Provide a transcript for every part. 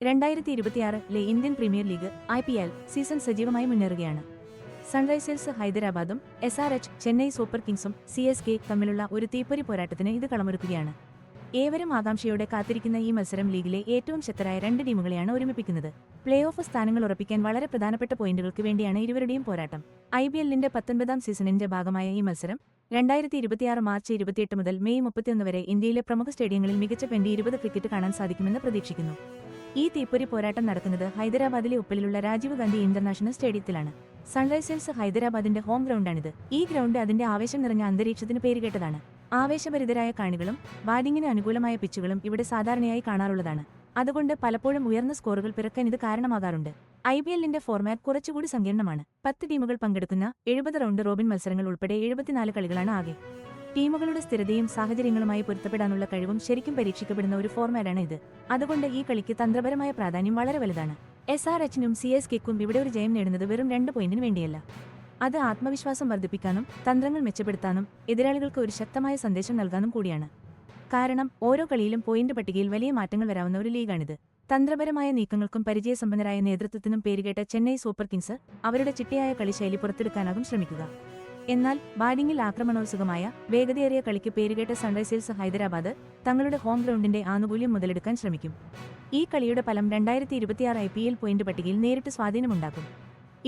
2026-ലെ Indian premier league IPL season സജീവമായി മുന്നേറുകയാണ്. Sunrisers ഹൈദരാബാദും SRH ചെന്നൈ സൂപ്പർ കിങ്സും CSK തമ്മിലുള്ള ഒരു തീപ്പൊരി പോരാട്ടത്തിന് ഇത് കളമൊരുക്കുകയാണ്. ഏവരും ആകാംക്ഷയോടെ കാത്തിരിക്കുന്ന ഈ മത്സരം ലീഗിലെ ഏറ്റവും ശക്തരായ രണ്ട് ടീമുകളെയാണ് ഒരുമിപ്പിക്കുന്നത്. പ്ലേ ഓഫ് സ്ഥാനങ്ങൾ ഉറപ്പിക്കാൻ വളരെ പ്രധാനപ്പെട്ട പോയിന്റുകൾക്ക് വേണ്ടിയാണ് ഇരുവരുടെയും പോരാട്ടം. IPL-ന്റെ 19ാം സീസണിന്റെ ഭാഗമായ ഈ മത്സരം 2026 മാർച്ച് 28 മുതൽ മെയ് 31 വരെ ഇന്ത്യയിലെ പ്രമുഖ സ്റ്റേഡിയങ്ങളിൽ മികച്ച 2020 ക്രിക്കറ്റ് കാണാൻ സാധിക്കുമെന്ന് പ്രതീക്ഷിക്കുന്നു. ഈ തീപ്പൊരി പോരാട്ടം നടക്കുന്നത് ഹൈദരാബാദിലെ ഉപ്പലിലുള്ള രാജീവ് ഗാന്ധി ഇന്റർനാഷണൽ സ്റ്റേഡിയത്തിലാണ്. സൺറൈസേഴ്സ് ഹൈദരാബാദിന്റെ ഹോം ഗ്രൗണ്ടാണിത്. ഈ ഗ്രൗണ്ട് അതിന്റെ ആവേശം നിറഞ്ഞ അന്തരീക്ഷത്തിന് പേരുകേട്ടതാണ്. ആവേശഭരിതരായ കാണികളും ബാറ്റിംഗിന് അനുകൂലമായ പിച്ചുകളും ഇവിടെ സാധാരണയായി കാണാറുള്ളതാണ്. അതുകൊണ്ട് പലപ്പോഴും ഉയർന്ന സ്കോറുകൾ പിറക്കാൻ ഇത് കാരണമാകാറുണ്ട്. IPL-ന്റെ ഫോർമാറ്റ് കുറച്ചുകൂടി സങ്കീർണമാണ്. 10 ടീമുകൾ പങ്കെടുക്കുന്ന 70 റൗണ്ട് റോബിൻ മത്സരങ്ങൾ ഉൾപ്പെടെ 74 കളികളാണ് ആകെ. ടീമുകളുടെ സ്ഥിരതയും സാഹചര്യങ്ങളുമായി പൊരുത്തപ്പെടാനുള്ള കഴിവും ശരിക്കും പരീക്ഷിക്കപ്പെടുന്ന ഒരു ഫോർമാറ്റാണ് ഇത്. അതുകൊണ്ട് ഈ കളിക്ക് തന്ത്രപരമായ പ്രാധാന്യം വളരെ വലുതാണ്. SRH-നും CSK-ക്കും ഇവിടെ ഒരു ജയം നേടുന്നത് വെറും 2 പോയിന്റിന് വേണ്ടിയല്ല. അത് ആത്മവിശ്വാസം വർദ്ധിപ്പിക്കാനും തന്ത്രങ്ങൾ മെച്ചപ്പെടുത്താനും എതിരാളികൾക്ക് ഒരു ശക്തമായ സന്ദേശം നൽകാനും കൂടിയാണ്. കാരണം ഓരോ കളിയിലും പോയിന്റ് പട്ടികയിൽ വലിയ മാറ്റങ്ങൾ വരാവുന്ന ഒരു ലീഗാണിത്. തന്ത്രപരമായ നീക്കങ്ങൾക്കും പരിചയസമ്പന്നരായ നേതൃത്വത്തിനും പേരുകേട്ട ചെന്നൈ സൂപ്പർ കിങ്സ് അവരുടെ ചിട്ടയായ കളിശൈലി പുറത്തെടുക്കാനാകും ശ്രമിക്കുക. എന്നാൽ ബാറ്റിംഗിൽ ആക്രമണോത്സുകമായ വേഗതയേറിയ കളിക്ക് പേരുകേട്ട സൺറൈസേഴ്സ് ഹൈദരാബാദ് തങ്ങളുടെ ഹോം ഗ്രൗണ്ടിന്റെ ആനുകൂല്യം മുതലെടുക്കാൻ ശ്രമിക്കും. ഈ കളിയുടെ ഫലം 2026 IPL പോയിന്റ് പട്ടികയിൽ നേരിട്ട് സ്വാധീനമുണ്ടാക്കും.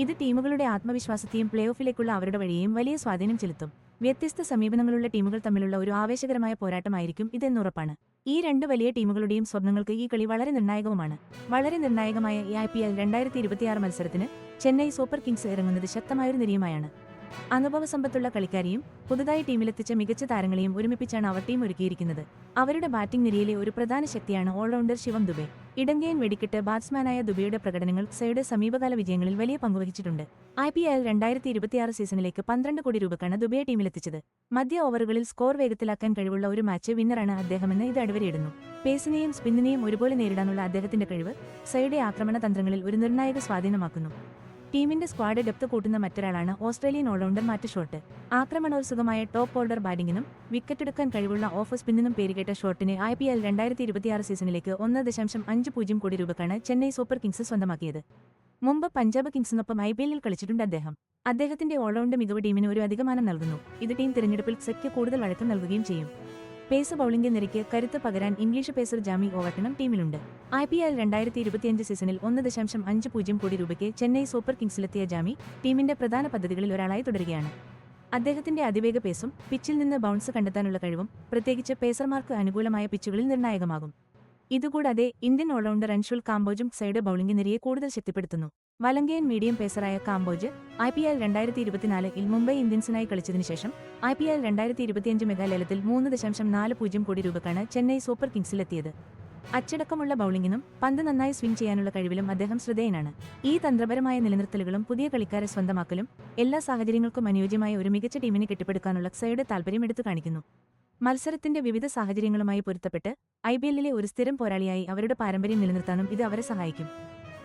ഇത് ടീമുകളുടെ ആത്മവിശ്വാസത്തെയും പ്ലേ ഓഫിലേക്കുള്ള അവരുടെ വഴിയെയും വലിയ സ്വാധീനം ചെലുത്തും. വ്യത്യസ്ത സമീപനങ്ങളുള്ള ടീമുകൾ തമ്മിലുള്ള ഒരു ആവേശകരമായ പോരാട്ടമായിരിക്കും ഇതെന്നുറപ്പാണ്. ഈ രണ്ട് വലിയ ടീമുകളുടെയും സ്വപ്നങ്ങൾക്ക് ഈ കളി വളരെ നിർണായകവുമാണ്. വളരെ നിർണായകമായ ഈ IPL 2026 മത്സരത്തിന് ചെന്നൈ സൂപ്പർ കിങ്സ് ഇറങ്ങുന്നത് ശക്തമായൊരു നിരയുമായാണ്. അനുഭവസമ്പത്തുള്ള കളിക്കാരെയും പുതുതായി ടീമിലെത്തിച്ച മികച്ച താരങ്ങളെയും ഒരുമിപ്പിച്ചാണ് അവർ ടീം ഒരുക്കിയിരിക്കുന്നത്. അവരുടെ ബാറ്റിംഗ് നിരയിലെ ഒരു പ്രധാന ശക്തിയാണ് ഓൾറൗണ്ടർ ശിവം ദുബെ. ഇടങ്കയൻ വെടിക്കെട്ട് ബാറ്റ്സ്മാനായ ദുബെയുടെ പ്രകടനങ്ങൾ സൈഡ് സമീപകാല വിജയങ്ങളിൽ വലിയ പങ്കുവഹിച്ചിട്ടുണ്ട്. IPL 2026 സീസണിലേക്ക് 12 കോടി രൂപക്കാണ് ദുബെയെ ടീമിലെത്തിച്ചത്. മധ്യ ഓവറുകളിൽ സ്കോർ വേഗത്തിലാക്കാൻ കഴിവുള്ള ഒരു മാച്ച് വിന്നറാണ് അദ്ദേഹമെന്ന് ഇത് അടിവരയിടുന്നു. പേസിനെയും സ്പിന്നിനെയും ഒരുപോലെ നേരിടാനുള്ള അദ്ദേഹത്തിന്റെ കഴിവ് സൈഡ് ആക്രമണ തന്ത്രങ്ങളിൽ ഒരു നിർണായക സ്വാധീനമാക്കുന്നു. ടീമിന്റെ സ്ക്വാഡ് ഡെപ്ത് കൂട്ടുന്ന മറ്റൊരാളാണ് ഓസ്ട്രേലിയൻ ഓൾറൗണ്ടർ മാറ്റ് ഷോട്ട്. ആക്രമണോത്സുകമായ ടോപ്പ് ഓർഡർ ബാറ്റിംഗിനും വിക്കറ്റെടുക്കാൻ കഴിവുള്ള ഓഫ് സ്പിന്നിനും പേരുകേട്ട ഷോട്ടിനെ IPL 2026 സീസണിലേക്ക് 1.50 കോടി രൂപക്കാണ് ചെന്നൈ സൂപ്പർ കിങ്സ് സ്വന്തമാക്കിയത്. മുമ്പ് പഞ്ചാബ് കിങ്സിനൊപ്പം IPL-ൽ കളിച്ചിട്ടുണ്ട് അദ്ദേഹം. അദ്ദേഹത്തിന്റെ ഓൾറൗണ്ട് മികവ് ടീമിന് ഒരു അധികമാനം നൽകുന്നു. ഇത് ടീം തിരഞ്ഞെടുപ്പിൽ സെക്ക് കൂടുതൽ വഴക്കം നൽകുകയും ചെയ്യും. പേസ് ബൌളിംഗ് നിരയ്ക്ക് കരുത്ത് പകരാൻ ഇംഗ്ലീഷ് പേസർ ജാമി ഓവർട്ടണും ടീമിലുണ്ട്. IPL 2025 സീസണിൽ 1.50 കോടി രൂപയ്ക്ക് ചെന്നൈ സൂപ്പർ കിങ്സിലെത്തിയ ജാമി ടീമിന്റെ പ്രധാന പദ്ധതികളിൽ ഒരാളായി തുടരുകയാണ്. അദ്ദേഹത്തിന്റെ അതിവേഗ പേസും പിച്ചിൽ നിന്ന് ബൗൺസ് കണ്ടെത്താനുള്ള കഴിവും പ്രത്യേകിച്ച് പേസർമാർക്ക് അനുകൂലമായ പിച്ചുകളിൽ നിർണായകമാകും. ഇതുകൂടാതെ ഇന്ത്യൻ ഓൾറൗണ്ടർ അൻഷുൽ കാംബോജും സൈഡ് ബൌളിംഗ് നിരയെ കൂടുതൽ ശക്തിപ്പെടുത്തുന്നു. വലങ്കയൻ മീഡിയം പേസറായ കാംബോജ് IPL 2024-ൽ മുംബൈ ഇന്ത്യൻസിനായി കളിച്ചതിനുശേഷം IPL 2025 മെഗാലേലത്തിൽ 3.40 കോടി രൂപക്കാണ് ചെന്നൈ സൂപ്പർ കിങ്സിലെത്തിയത്. അച്ചടക്കമുള്ള ബൌളിംഗിനും പന്ത് നന്നായി സ്വിംഗ് ചെയ്യാനുള്ള കഴിവിലും അദ്ദേഹം ശ്രദ്ധേയനാണ്. ഈ തന്ത്രപരമായ നിലനിർത്തലുകളും പുതിയ കളിക്കാരെ സ്വന്തമാക്കലും എല്ലാ സാഹചര്യങ്ങൾക്കും അനുയോജ്യമായ ഒരു മികച്ച ടീമിനെ കെട്ടിപ്പടുക്കാനുള്ള സൈഡ് താൽപര്യം എടുത്തു കാണിക്കുന്നു. മത്സരത്തിന്റെ വിവിധ സാഹചര്യങ്ങളുമായി പൊരുത്തപ്പെട്ട് IPL-ലെ ഒരു സ്ഥിരം പോരാളിയായി അവരുടെ പാരമ്പര്യം നിലനിർത്താനും ഇത് അവരെ സഹായിക്കും.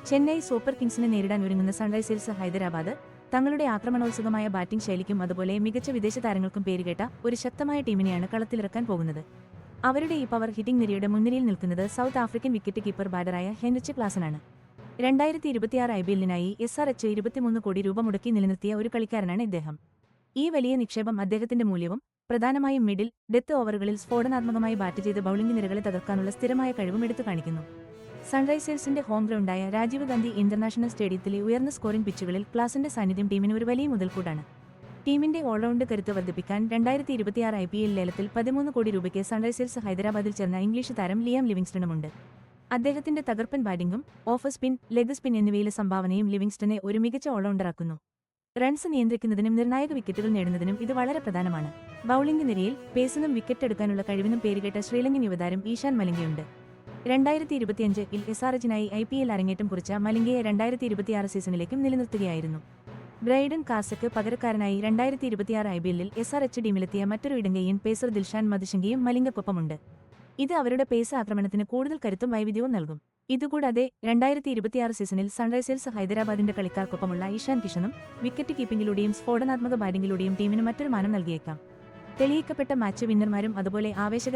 ചെന്നൈ സൂപ്പർ കിങ്സിനെ നേരിടാൻ ഒരുങ്ങുന്ന സൺറൈസേഴ്സ് ഹൈദരാബാദ് തങ്ങളുടെ ആക്രമണോത്സുകമായ ബാറ്റിംഗ് ശൈലിക്കും അതുപോലെ മികച്ച വിദേശ താരങ്ങൾക്കും പേരുകേട്ട ഒരു ശക്തമായ ടീമിനെയാണ് കളത്തിലിറക്കാൻ പോകുന്നത്. അവരുടെ ഈ പവർ ഹിറ്റിംഗ് നിരയുടെ മുൻനിരയിൽ നിൽക്കുന്നത് സൗത്ത് ആഫ്രിക്കൻ വിക്കറ്റ് കീപ്പർ ബാറ്ററായ ഹെൻറിച്ച് ക്ലാസനാണ്. 2026 IPL-നായി SRH 23 കോടി രൂപ മുടക്കി നിലനിർത്തിയ ഒരു കളിക്കാരനാണ് ഇദ്ദേഹം. ഈ വലിയ നിക്ഷേപം അദ്ദേഹത്തിന്റെ മൂല്യവും പ്രധാനമായും മിഡിൽ ഡെത്ത് ഓവറുകളിൽ സ്ഫോടനാത്മകമായി ബാറ്റ് ചെയ്ത് ബൌളിംഗ് നിരകളെ തകർക്കാനുള്ള സ്ഥിരമായ കഴിവും എടുത്തു കാണിക്കുന്നു. സൺറൈസേഴ്സിന്റെ ഹോം ഗ്രൗണ്ടായ രാജീവ് ഗാന്ധി ഇന്റർനാഷണൽ സ്റ്റേഡിയത്തിലെ ഉയർന്ന സ്കോറിംഗ് പിച്ചുകളിൽ ക്ലാസിന്റെ സാന്നിധ്യം ടീമിന് ഒരു വലിയ മുതൽക്കൂട്ടാണ്. ടീമിന്റെ ഓൾറൗണ്ട് കരുത്ത് വർദ്ധിപ്പിക്കാൻ 2026 IPL ലേലത്തിൽ 13 കോടി രൂപയ്ക്ക് സൺറൈസേഴ്സ് ഹൈദരാബാദിൽ ചേർന്ന ഇംഗ്ലീഷ് താരം ലിയാം ലിവിങ്സ്റ്റണുമുണ്ട്. അദ്ദേഹത്തിന്റെ തകർപ്പൻ ബാറ്റിംഗും ഓഫ് സ്പിൻ, ലെഗ് സ്പിൻ എന്നിവയിലെ സംഭാവനയും ലിവിങ്സ്റ്റനെ ഒരു മികച്ച ഓൾറൗണ്ടറാക്കുന്നു. റൺസ് നിയന്ത്രിക്കുന്നതിനും നിർണായക വിക്കറ്റുകൾ നേടുന്നതിനും ഇത് വളരെ പ്രധാനമാണ്. ബൌളിംഗ് നിരയിൽ പേസിനും വിക്കറ്റ് എടുക്കാനുള്ള കഴിവിനും പേരുകേട്ട ശ്രീലങ്കൻ യുവതാരം ഈശാൻ മലിംഗയുണ്ട്. 2025-ൽ SRH-നായി IPL അരങ്ങേറ്റം കുറിച്ച മലിംഗയെ 2026 സീസണിലേക്കും നിലനിർത്തുകയായിരുന്നു. ബ്രൈഡൻ കാസക്ക് പകരക്കാരനായി 2026 IPL-ൽ SRH ടീമിലെത്തിയ മറ്റൊരു ഇടങ്കയ്യൻ പേസർ ദിൽഷാൻ മധുശങ്കിയും മലിംഗക്കൊപ്പമുണ്ട്. ഇത് അവരുടെ പേസ് ആക്രമണത്തിന് കൂടുതൽ കരുത്തും വൈവിധ്യവും നൽകും. ഇതുകൂടാതെ 2026 സീസണിൽ സൺറൈസേഴ്സ് ഹൈദരാബാദിന്റെ കളിക്കാർക്കൊപ്പമുള്ള ഇഷാൻ കിഷനും വിക്കറ്റ് കീപ്പിംഗിലൂടെയും സ്ഫോടനാത്മക ബാറ്റിംഗിലൂടെയും ടീമിന് മറ്റൊരു മാനം നൽകിയേക്കാം. തെളിയിക്കപ്പെട്ട മാച്ച് വിന്നർമാരും അതുപോലെ ആവേശകരമായ